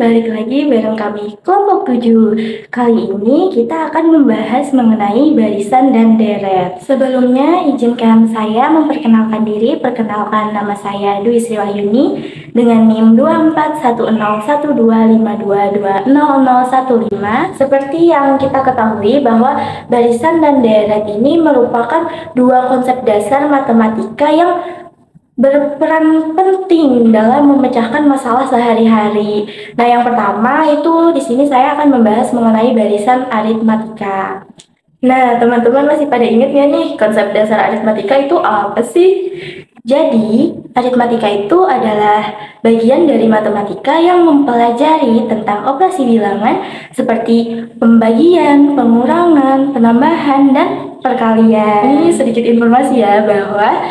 balik lagi bareng kami kelompok 7. Kali ini kita akan membahas mengenai barisan dan deret. Sebelumnya izinkan saya memperkenalkan diri. Perkenalkan, nama saya Dwi Sri Wahyuni dengan NIM 24101252200015. Seperti yang kita ketahui bahwa barisan dan deret ini merupakan dua konsep dasar matematika yang berperan penting dalam memecahkan masalah sehari-hari. Nah, yang pertama itu di sini saya akan membahas mengenai barisan aritmatika. Nah, teman-teman masih pada ingat nggak nih konsep dasar aritmatika itu apa sih? Jadi, aritmatika itu adalah bagian dari matematika yang mempelajari tentang operasi bilangan seperti pembagian, pengurangan, penambahan, dan perkalian. Ini sedikit informasi ya bahwa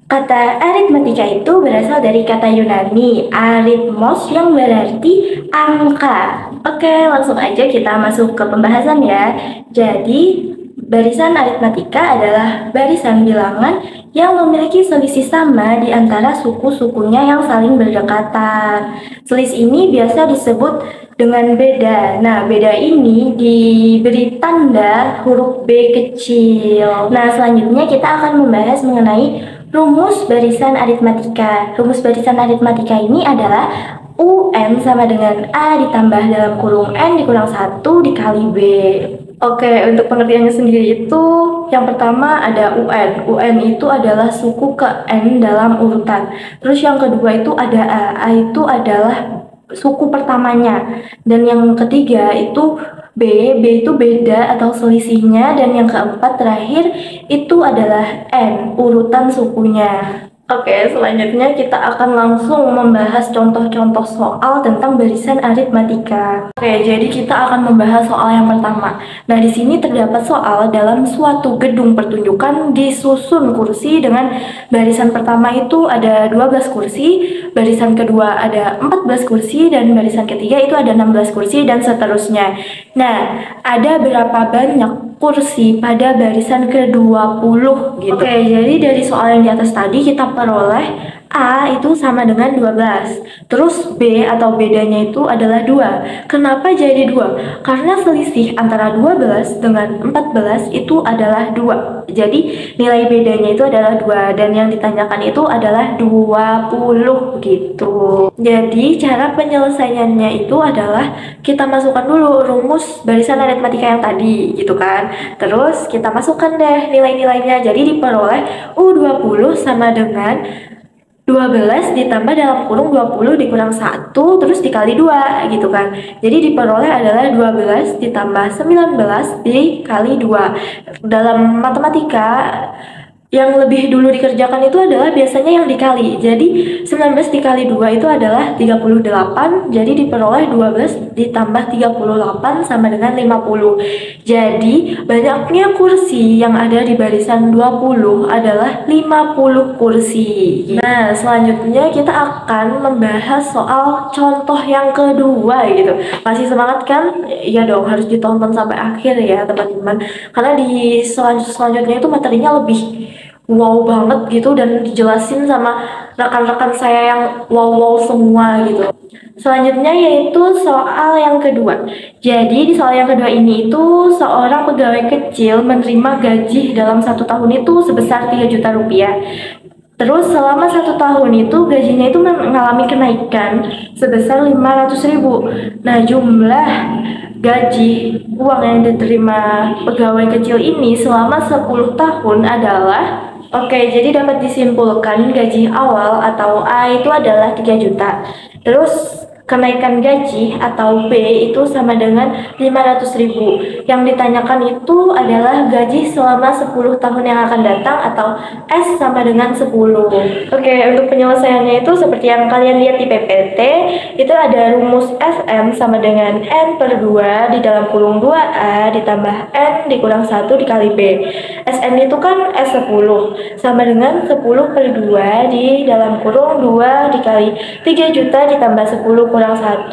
kata aritmatika itu berasal dari kata Yunani arithmos yang berarti angka. Oke, langsung aja kita masuk ke pembahasan ya. Jadi, barisan aritmatika adalah barisan bilangan yang memiliki selisih sama di antara suku-sukunya yang saling berdekatan. Selisih ini biasa disebut dengan beda. Nah, beda ini diberi tanda huruf B kecil. Nah, selanjutnya kita akan membahas mengenai rumus barisan aritmatika. Rumus barisan aritmatika ini adalah UN sama dengan A ditambah dalam kurung N dikurang 1 dikali B. Oke, untuk pengertiannya sendiri itu yang pertama ada UN. UN itu adalah suku ke N dalam urutan. Terus yang kedua itu ada A. A itu adalah suku pertamanya. Dan yang ketiga itu B itu beda atau selisihnya, dan yang keempat terakhir itu adalah N, urutan sukunya. Oke, selanjutnya kita akan langsung membahas contoh-contoh soal tentang barisan aritmatika. Oke, jadi kita akan membahas soal yang pertama. Nah, di sini terdapat soal dalam suatu gedung pertunjukan disusun kursi dengan barisan pertama itu ada 12 kursi, barisan kedua ada 14 kursi, dan barisan ketiga itu ada 16 kursi, dan seterusnya. Nah, ada berapa banyak kursi pada barisan ke-20 gitu. Oke, jadi dari soal yang di atas tadi kita peroleh A itu sama dengan 12. Terus B atau bedanya itu adalah 2. Kenapa jadi 2? Karena selisih antara 12 dengan 14 itu adalah 2. Jadi nilai bedanya itu adalah 2, dan yang ditanyakan itu adalah 20 gitu. Jadi cara penyelesaiannya itu adalah kita masukkan dulu rumus barisan aritmatika yang tadi gitu kan. Terus kita masukkan deh nilai-nilainya. Jadi diperoleh U20 sama dengan 12 ditambah dalam kurung 20 dikurang 1 terus dikali 2 gitu kan. Jadi diperoleh adalah 12 ditambah 19 dikali 2. Dalam matematika yang lebih dulu dikerjakan itu adalah biasanya yang dikali. Jadi 19 dikali 2 itu adalah 38. Jadi diperoleh 12 ditambah 38 sama dengan 50. Jadi banyaknya kursi yang ada di barisan 20 adalah 50 kursi. Nah, selanjutnya kita akan membahas soal contoh yang kedua gitu. Masih semangat kan? Iya dong, harus ditonton sampai akhir ya teman-teman. Karena di selanjutnya itu materinya lebih wow banget gitu, dan dijelasin sama rekan-rekan saya yang wow semua gitu. Selanjutnya yaitu soal yang kedua. Jadi di soal yang kedua ini itu seorang pegawai kecil menerima gaji dalam 1 tahun itu sebesar 3 juta rupiah. Terus selama 1 tahun itu gajinya itu mengalami kenaikan sebesar 500.000. Nah, jumlah gaji uang yang diterima pegawai kecil ini selama 10 tahun adalah, oke, jadi dapat disimpulkan gaji awal atau A itu adalah 3 juta. Terus kenaikan gaji atau B itu sama dengan 500.000. Yang ditanyakan itu adalah gaji selama 10 tahun yang akan datang atau S sama dengan 10. Oke, untuk penyelesaiannya itu seperti yang kalian lihat di PPT, itu ada rumus SM sama dengan N per 2 di dalam kurung 2A ditambah N dikurang 1 dikali B. SN itu kan S10 sama dengan 10 per 2 di dalam kurung 2 dikali 3 juta ditambah 10 kurang 1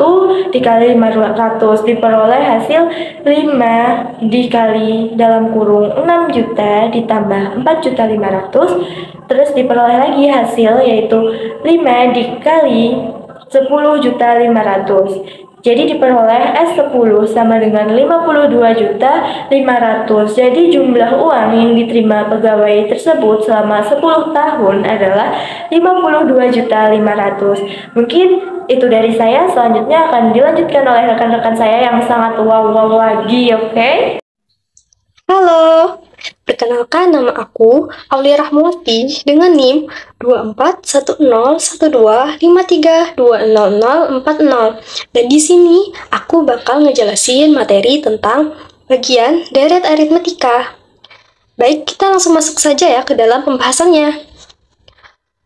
dikali 500, diperoleh hasil 5 dikali dalam kurung 6 juta ditambah 4.500.000, terus diperoleh lagi hasil yaitu 5 dikali 10.500.000. Jadi diperoleh S10 sama dengan 52.500.000. Jadi jumlah uang yang diterima pegawai tersebut selama 10 tahun adalah 52.500.000. Mungkin itu dari saya, selanjutnya akan dilanjutkan oleh rekan-rekan saya yang sangat wow-wow lagi, oke? Halo, perkenalkan nama aku Aulia Rahmawati dengan NIM 24101253200040. Dan di sini aku bakal ngejelasin materi tentang bagian deret aritmetika. Baik, kita langsung masuk saja ya ke dalam pembahasannya.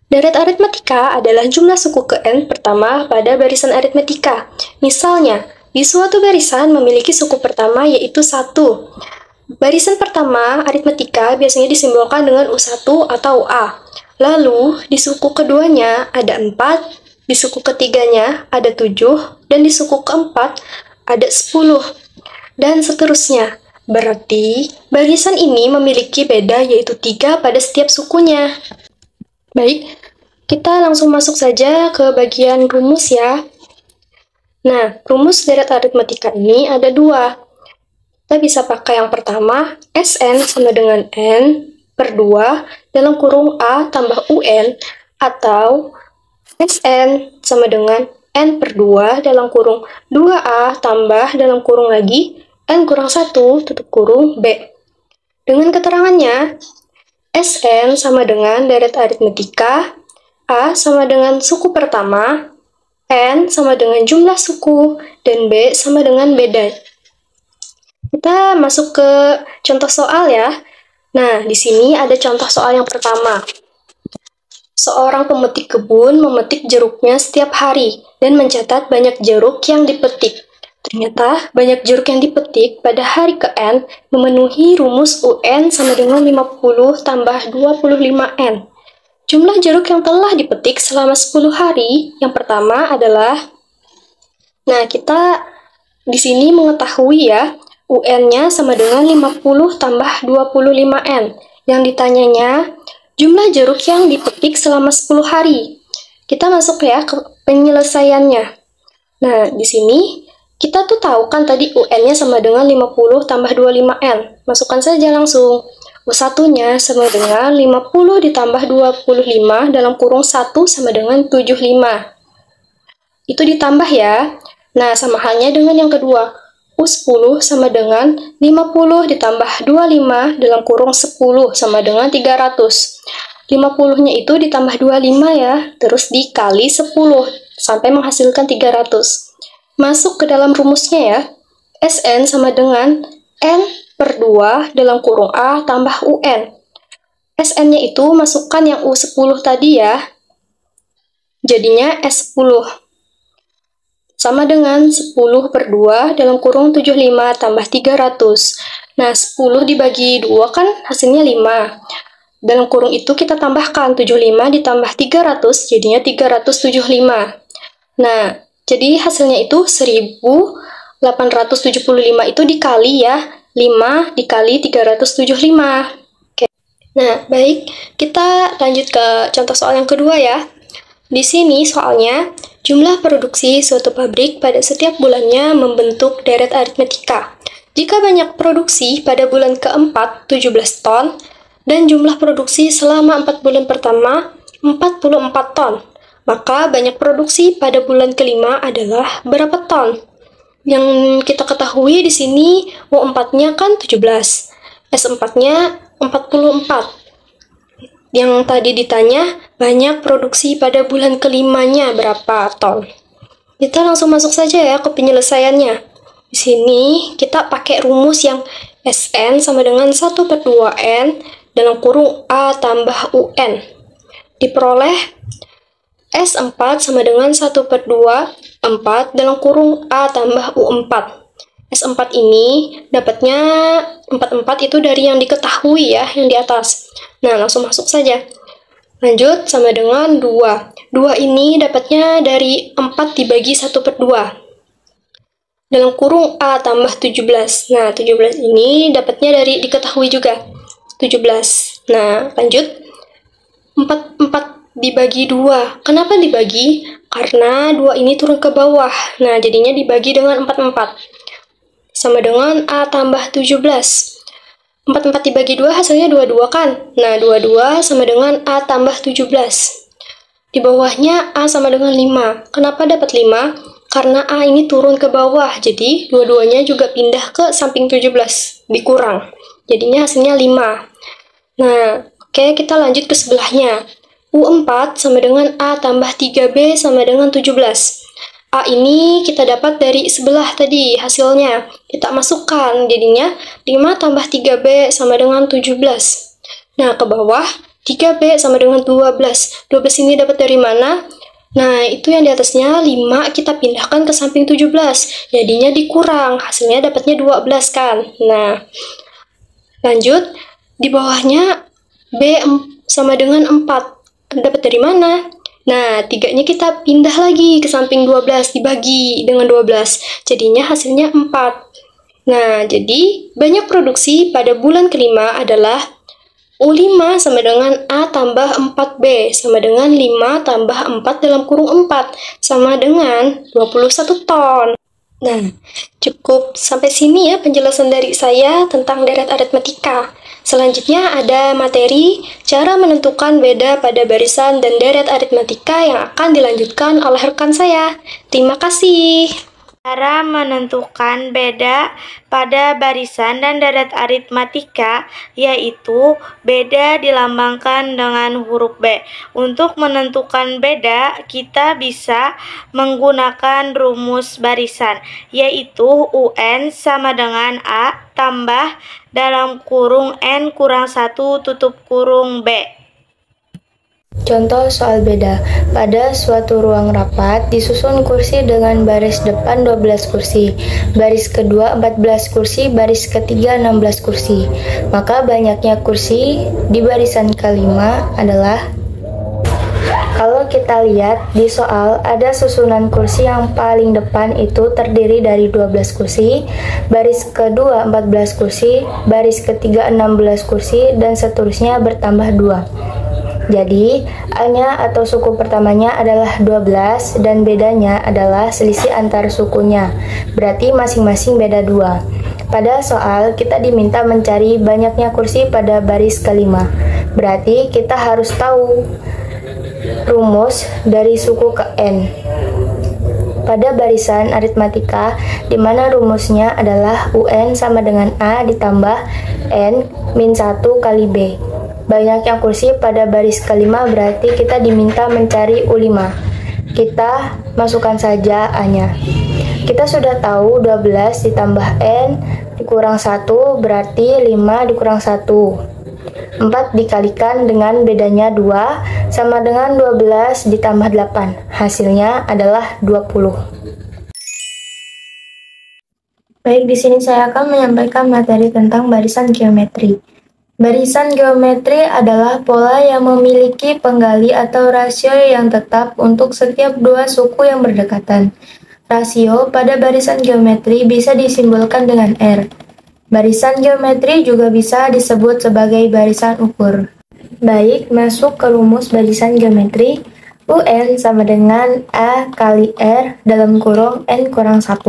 Deret aritmetika adalah jumlah suku ke n pertama pada barisan aritmetika. Misalnya, di suatu barisan memiliki suku pertama yaitu 1. Barisan pertama aritmetika biasanya disimbolkan dengan U1 atau A. Lalu, di suku keduanya ada 4, di suku ketiganya ada 7, dan di suku keempat ada 10. Dan seterusnya. Berarti, barisan ini memiliki beda yaitu 3 pada setiap sukunya. Baik, kita langsung masuk saja ke bagian rumus ya. Nah, rumus deret aritmetika ini ada 2. Kita bisa pakai yang pertama, Sn sama dengan N per 2 dalam kurung A tambah UN, atau Sn sama dengan N per 2 dalam kurung 2A tambah dalam kurung lagi N kurang 1 tutup kurung B. Dengan keterangannya, Sn sama dengan deret aritmetika, A sama dengan suku pertama, N sama dengan jumlah suku, dan B sama dengan beda. Kita masuk ke contoh soal ya. Nah, di sini ada contoh soal yang pertama. Seorang pemetik kebun memetik jeruknya setiap hari dan mencatat banyak jeruk yang dipetik. Ternyata banyak jeruk yang dipetik pada hari ke-N memenuhi rumus UN sama dengan 50 tambah 25N. Jumlah jeruk yang telah dipetik selama 10 hari yang pertama adalah, nah kita di sini mengetahui ya, UN-nya sama dengan 50 tambah 25N. Yang ditanyanya, jumlah jeruk yang dipetik selama 10 hari. Kita masuk ya ke penyelesaiannya. Nah, di sini kita tuh tahu kan tadi UN-nya sama dengan 50 tambah 25N. Masukkan saja langsung. U1-nya sama dengan 50 ditambah 25 dalam kurung 1 sama dengan 75. Itu ditambah ya. Nah, sama halnya dengan yang kedua. U10 sama dengan 50 ditambah 25 dalam kurung 10 sama dengan 300. 50-nya itu ditambah 25 ya, terus dikali 10 sampai menghasilkan 300. Masuk ke dalam rumusnya ya. Sn sama dengan N per 2 dalam kurung A tambah UN. Sn-nya itu masukkan yang U10 tadi ya. Jadinya S10. Sama dengan 10 per 2 dalam kurung 75 tambah 300. Nah, 10 dibagi 2 kan hasilnya 5. Dalam kurung itu kita tambahkan 75 ditambah 300, jadinya 375. Nah, jadi hasilnya itu 1875 itu dikali ya, 5 dikali 375. Oke. Nah, baik, kita lanjut ke contoh soal yang kedua ya. Di sini soalnya, jumlah produksi suatu pabrik pada setiap bulannya membentuk deret aritmetika. Jika banyak produksi pada bulan keempat 17 ton, dan jumlah produksi selama 4 bulan pertama 44 ton, maka banyak produksi pada bulan kelima adalah berapa ton? Yang kita ketahui di sini U4-nya kan 17, S4-nya 44. Yang tadi ditanya, banyak produksi pada bulan kelimanya berapa ton? Kita langsung masuk saja ya ke penyelesaiannya. Di sini kita pakai rumus yang Sn sama dengan 1 per 2N dalam kurung A tambah UN. Diperoleh S4 sama dengan 1 per 2, 4 dalam kurung A tambah U4. S4 ini dapatnya 44 itu dari yang diketahui ya, yang di atas. Nah, langsung masuk saja. Lanjut, sama dengan 2. 2 ini dapatnya dari 4 dibagi 1 per 2. Dalam kurung A tambah 17. Nah, 17 ini dapatnya dari diketahui juga. 17. Nah, lanjut. 4 dibagi 2. Kenapa dibagi? Karena 2 ini turun ke bawah. Nah, jadinya dibagi dengan 4 sama dengan A tambah 17. 4 dibagi 2 hasilnya 22 kan? Nah, 22 sama dengan A tambah 17. Di bawahnya A sama dengan 5. Kenapa dapat 5? Karena A ini turun ke bawah, jadi dua-duanya juga pindah ke samping 17, dikurang. Jadinya hasilnya 5. Nah, oke, kita lanjut ke sebelahnya. U4 sama dengan A tambah 3B sama dengan 17. A ini kita dapat dari sebelah tadi hasilnya. Kita masukkan, jadinya 5 tambah 3B sama dengan 17. Nah, ke bawah, 3B sama dengan 12. 12 ini dapat dari mana? Nah, itu yang di atasnya 5 kita pindahkan ke samping 17. Jadinya dikurang, hasilnya dapatnya 12 kan? Nah, lanjut, di bawahnya B sama dengan 4. Dapat dari mana? Nah, 3-nya kita pindah lagi ke samping 12, dibagi dengan 12. Jadinya hasilnya 4. Nah, jadi banyak produksi pada bulan kelima adalah U5 sama dengan A tambah 4B sama dengan 5 tambah 4 dalam kurung 4 sama dengan 21 ton. Nah, cukup sampai sini ya penjelasan dari saya tentang deret aritmatika. Selanjutnya ada materi cara menentukan beda pada barisan dan deret aritmatika yang akan dilanjutkan oleh rekan saya. Terima kasih. Cara menentukan beda pada barisan dan deret aritmatika yaitu beda dilambangkan dengan huruf B. Untuk menentukan beda, kita bisa menggunakan rumus barisan, yaitu UN sama dengan A tambah dalam kurung N kurang 1 tutup kurung B. Contoh soal beda. Pada suatu ruang rapat, disusun kursi dengan baris depan 12 kursi, baris kedua 14 kursi, baris ketiga 16 kursi. Maka banyaknya kursi di barisan kelima adalah, kalau kita lihat di soal, ada susunan kursi yang paling depan itu terdiri dari 12 kursi, baris kedua 14 kursi, baris ketiga 16 kursi, dan seterusnya bertambah 2. Jadi, A-nya atau suku pertamanya adalah 12 dan bedanya adalah selisih antar sukunya. Berarti masing-masing beda 2. Pada soal, kita diminta mencari banyaknya kursi pada baris kelima. Berarti kita harus tahu rumus dari suku ke N. Pada barisan aritmatika, di mana rumusnya adalah UN sama dengan A ditambah N min 1 kali B. Banyaknya kursi pada baris kelima berarti kita diminta mencari U5. Kita masukkan saja A-nya. Kita sudah tahu 12 ditambah N dikurang 1 berarti 5 dikurang 1. 4 dikalikan dengan bedanya 2 sama dengan 12 ditambah 8. Hasilnya adalah 20. Baik, di sini saya akan menyampaikan materi tentang barisan geometri. Barisan geometri adalah pola yang memiliki penggali atau rasio yang tetap untuk setiap dua suku yang berdekatan. Rasio pada barisan geometri bisa disimbolkan dengan R. Barisan geometri juga bisa disebut sebagai barisan ukur. Baik, masuk ke rumus barisan geometri. UN sama dengan A kali R dalam kurung N kurang 1.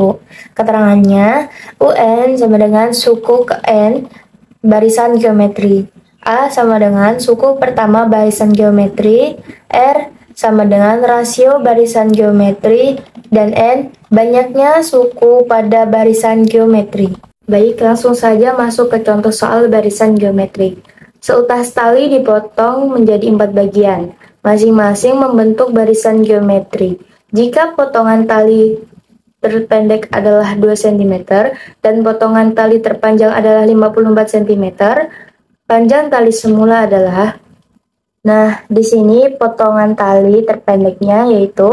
Keterangannya, UN sama dengan suku ke N barisan geometri. A sama dengan suku pertama barisan geometri, R sama dengan rasio barisan geometri, dan N banyaknya suku pada barisan geometri. Baik, langsung saja masuk ke contoh soal barisan geometri. Seutas tali dipotong menjadi 4 bagian, masing-masing membentuk barisan geometri. Jika potongan tali terpendek adalah 2 cm dan potongan tali terpanjang adalah 54 cm, panjang tali semula adalah, nah di sini potongan tali terpendeknya yaitu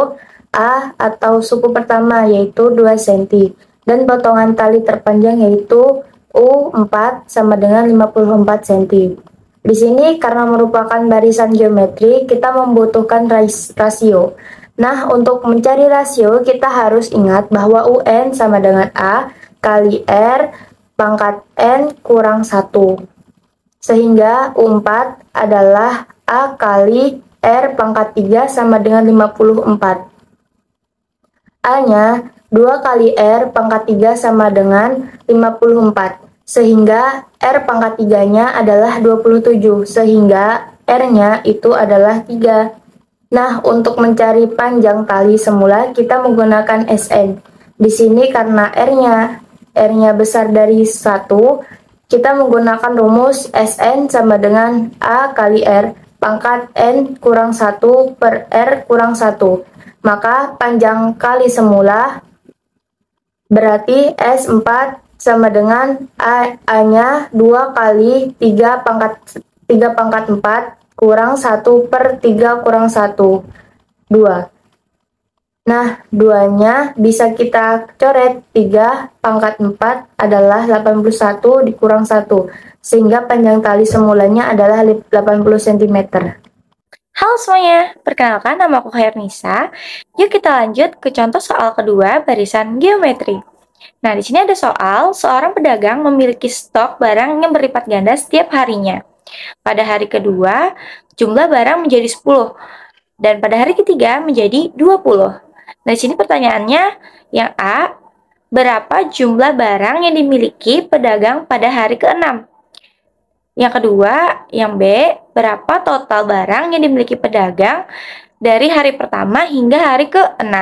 A atau suku pertama yaitu 2 cm dan potongan tali terpanjang yaitu U4 sama dengan 54 cm. Di sini karena merupakan barisan geometri kita membutuhkan rasio. Nah, untuk mencari rasio, kita harus ingat bahwa UN sama dengan A kali R pangkat N kurang 1. Sehingga U4 adalah A kali R pangkat 3 sama dengan 54. A-nya 2 kali R pangkat 3 sama dengan 54, sehingga R pangkat 3-nya adalah 27, sehingga R-nya itu adalah 3. Nah, untuk mencari panjang tali semula, kita menggunakan SN. Di sini karena R-nya besar dari 1, kita menggunakan rumus SN sama dengan A kali R pangkat N kurang 1 per R kurang 1. Maka panjang kali semula berarti S4 sama dengan A-nya 2 kali 3 pangkat 4 kurang 1 per 3 kurang 1, 2. Nah, 2-nya bisa kita coret. 3 pangkat 4 adalah 81 dikurang 1, sehingga panjang tali semulanya adalah 80 cm. Halo semuanya, perkenalkan nama aku Khairnisa. Yuk kita lanjut ke contoh soal kedua barisan geometri. Nah, di sini ada soal, seorang pedagang memiliki stok barang yang berlipat ganda setiap harinya. Pada hari kedua, jumlah barang menjadi 10, dan pada hari ketiga menjadi 20. Nah, di sini pertanyaannya, yang A, berapa jumlah barang yang dimiliki pedagang pada hari ke-6? Yang kedua, yang B, berapa total barang yang dimiliki pedagang dari hari pertama hingga hari ke-6?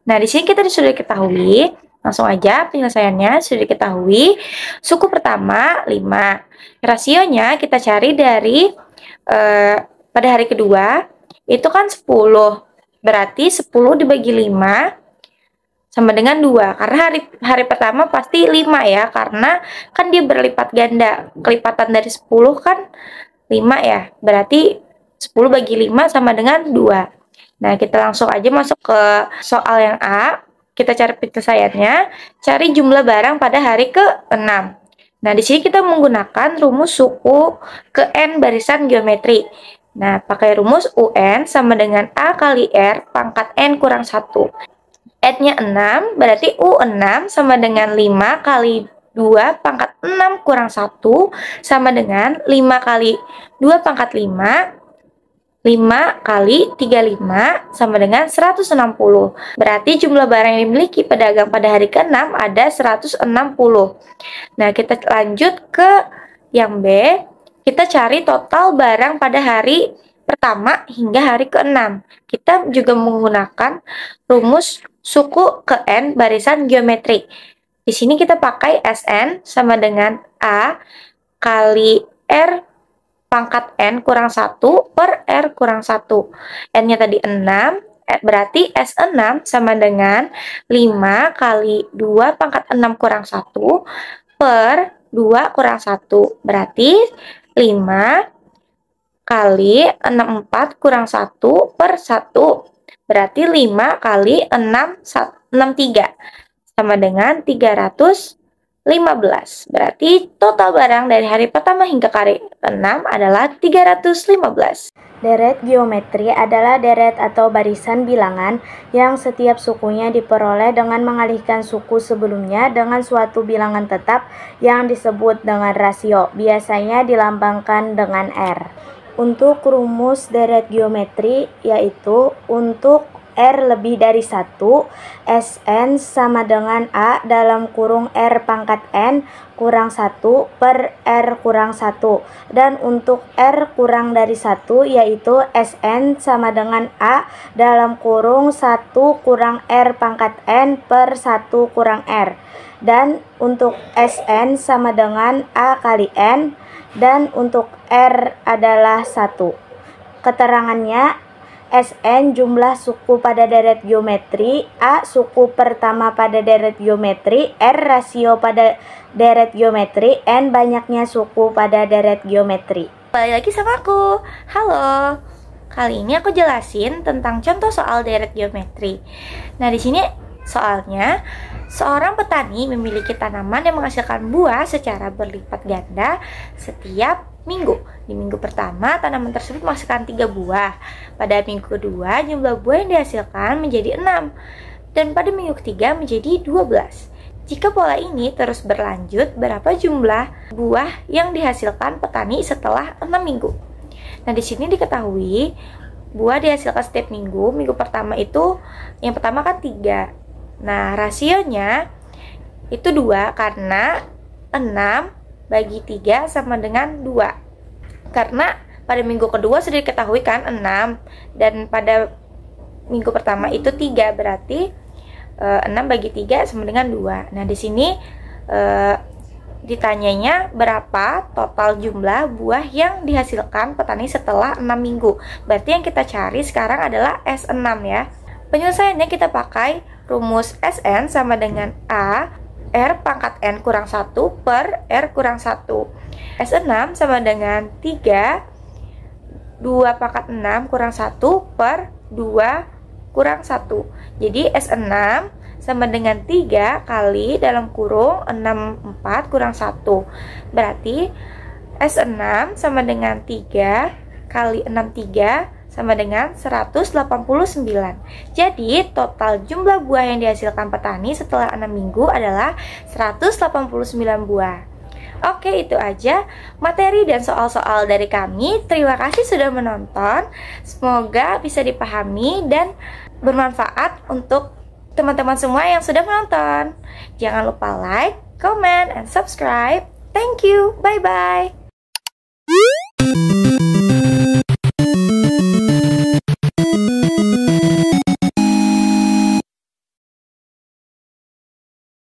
Nah, di sini kita sudah diketahui, langsung aja penyelesaiannya sudah diketahui. Suku pertama 5. Rasionya kita cari dari pada hari kedua itu kan 10. Berarti 10 dibagi 5 sama dengan 2, karena hari pertama pasti 5 ya, karena kan dia berlipat ganda, kelipatan dari 10 kan 5 ya, berarti 10 bagi 5 sama dengan 2. Nah, kita langsung aja masuk ke soal yang A, kita cari penyelesaiannya, cari jumlah barang pada hari ke-6. Nah, di sini kita menggunakan rumus suku ke N barisan geometri. Nah, pakai rumus UN sama dengan A kali R pangkat N kurang 1. N-nya 6, berarti U6 sama dengan 5 kali 2 pangkat 6 kurang 1 sama dengan 5 kali 2 pangkat 5, 5 kali 35 sama dengan 160. Berarti jumlah barang yang dimiliki pedagang pada hari ke-6 ada 160. Nah, kita lanjut ke yang B. Kita cari total barang pada hari pertama hingga hari ke-6. Kita juga menggunakan rumus suku ke N barisan geometri. Di sini kita pakai SN sama dengan A kali R pangkat N kurang 1 per R kurang 1. N-nya tadi 6, berarti S6 sama dengan 5 kali 2 pangkat 6 kurang 1 per 2 kurang 1. Berarti 5 kali 64 kurang 1 per 1. Berarti 5 kali 63 sama dengan 315. Berarti total barang dari hari pertama hingga hari ke-6 adalah 315. Deret geometri adalah deret atau barisan bilangan yang setiap sukunya diperoleh dengan mengalihkan suku sebelumnya dengan suatu bilangan tetap yang disebut dengan rasio, biasanya dilambangkan dengan R. Untuk rumus deret geometri yaitu untuk R lebih dari 1, Sn sama dengan A dalam kurung R pangkat N kurang 1 per R kurang 1. Dan untuk R kurang dari 1 yaitu Sn sama dengan A dalam kurung 1 kurang R pangkat N per 1 kurang R. Dan untuk Sn sama dengan A kali N. Dan untuk R adalah 1. Keterangannya, Sn jumlah suku pada deret geometri, A suku pertama pada deret geometri, R rasio pada deret geometri, N banyaknya suku pada deret geometri. Balik lagi sama aku. Halo. Kali ini aku jelasin tentang contoh soal deret geometri. Nah, di sini soalnya seorang petani memiliki tanaman yang menghasilkan buah secara berlipat ganda setiap minggu. Di minggu pertama, tanaman tersebut menghasilkan 3 buah. Pada minggu kedua, jumlah buah yang dihasilkan menjadi 6. Dan pada minggu ketiga menjadi 12. Jika pola ini terus berlanjut, berapa jumlah buah yang dihasilkan petani setelah 6 minggu? Nah, di sini diketahui buah dihasilkan setiap minggu. Minggu pertama itu, yang pertama kan 3. Nah, rasionya itu 2 karena 6 bagi 3 sama dengan 2. Karena pada minggu kedua sudah diketahui kan 6, dan pada minggu pertama itu 3, berarti 6 bagi 3 sama dengan 2. Nah, di sini ditanyanya berapa total jumlah buah yang dihasilkan petani setelah 6 minggu. Berarti yang kita cari sekarang adalah S6 ya. Penyelesaiannya kita pakai rumus Sn sama dengan A R pangkat N kurang 1 per R kurang 1. S6 sama dengan 3 2 pangkat 6 kurang 1 per 2 kurang 1. Jadi S6 sama dengan 3 kali dalam kurung 64 kurang 1. Berarti S6 sama dengan 3 kali 63 sama dengan 189. Jadi total jumlah buah yang dihasilkan petani setelah 6 minggu adalah 189 buah. Oke, itu aja materi dan soal-soal dari kami. Terima kasih sudah menonton. Semoga bisa dipahami dan bermanfaat untuk teman-teman semua yang sudah menonton. Jangan lupa like, comment, and subscribe. Thank you. Bye-bye.